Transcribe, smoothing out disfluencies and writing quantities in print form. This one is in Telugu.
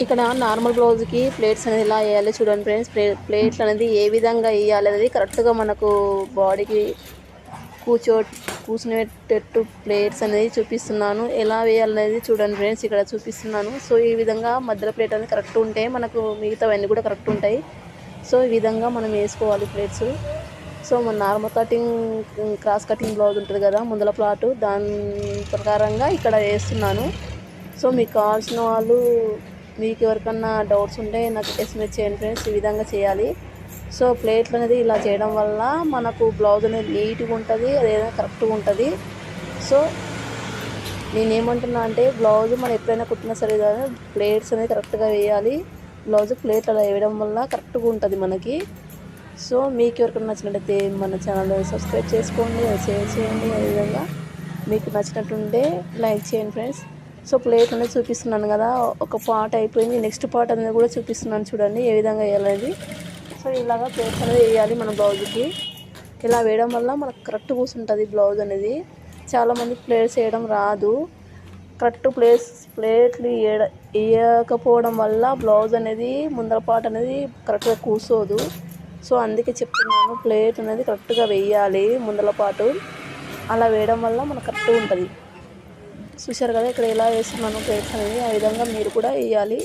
ఇక్కడ నార్మల్ బ్లౌజ్కి ప్లేట్స్ అనేది ఎలా వేయాలి చూడండి ఫ్రెండ్స్. ప్లేట్లు అనేది ఏ విధంగా వేయాలి అనేది కరెక్ట్గా మనకు బాడీకి కూర్చునేటట్టు ప్లేట్స్ అనేది చూపిస్తున్నాను. ఎలా వేయాలనేది చూడండి ఫ్రెండ్స్, ఇక్కడ చూపిస్తున్నాను. సో ఈ విధంగా మధ్యలో ప్లేట్ అనేది కరెక్ట్ ఉంటే మనకు మిగతావన్నీ కూడా కరెక్ట్ ఉంటాయి. సో ఈ విధంగా మనం వేసుకోవాలి ప్లేట్స్. సో మన normal cutting cross cutting blouse ఉంటుంది కదా ముందల ప్లాటు, దాని ప్రకారంగా ఇక్కడ వేస్తున్నాను. సో మీకు కావాల్సిన వాళ్ళు, మీకు ఎవరికన్నా డౌట్స్ ఉంటే నాకు ఎస్టిమేట్ చేయండి ఫ్రెండ్స్. ఈ విధంగా చేయాలి. సో ప్లేట్లు అనేది ఇలా చేయడం వల్ల మనకు బ్లౌజ్ అనేది నీట్గా ఉంటుంది, అదేదైనా కరెక్ట్గా ఉంటుంది. సో నేనేమంటున్నా అంటే బ్లౌజ్ మనం ఎప్పుడైనా కుట్టినా సరే కానీ ప్లేట్స్ అనేది కరెక్ట్గా వేయాలి. బ్లౌజ్ ప్లేట్లు అలా వేయడం వల్ల కరెక్ట్గా ఉంటుంది మనకి. సో మీకు ఎవరికైనా నచ్చినట్టయితే మన ఛానల్ సబ్స్క్రైబ్ చేసుకోండి, షేర్ చేయండి. అదేవిధంగా మీకు నచ్చినట్టుంటే లైక్ చేయండి ఫ్రెండ్స్. సో ప్లేట్ అనేది చూపిస్తున్నాను కదా, ఒక పార్ట్ అయిపోయింది, నెక్స్ట్ పార్ట్ అనేది కూడా చూపిస్తున్నాను చూడండి ఏ విధంగా వేయాలనేది. సో ఇలాగా ప్లేట్స్ అనేది వేయాలి మన బ్లౌజ్కి. ఇలా వేయడం వల్ల మనకు కరెక్ట్ కూర్చుంటుంది బ్లౌజ్ అనేది. చాలామంది ప్లేట్స్ వేయడం రాదు, కరెక్ట్ ప్లేట్లు వేయకపోవడం వల్ల బ్లౌజ్ అనేది ముందర పార్ట్ అనేది కరెక్ట్గా కూర్చోదు. సో అందుకే చెప్తున్నాను, ప్లేట్ అనేది కరెక్ట్గా వేయాలి ముందల పాటు. అలా వేయడం వల్ల మనకు కరెక్ట్గా ఉంటుంది. చూశారు కదా ఇక్కడ ఎలా వేస్తున్నాను ప్లేట్స్ అనేది, ఆ విధంగా మీరు కూడా వేయాలి.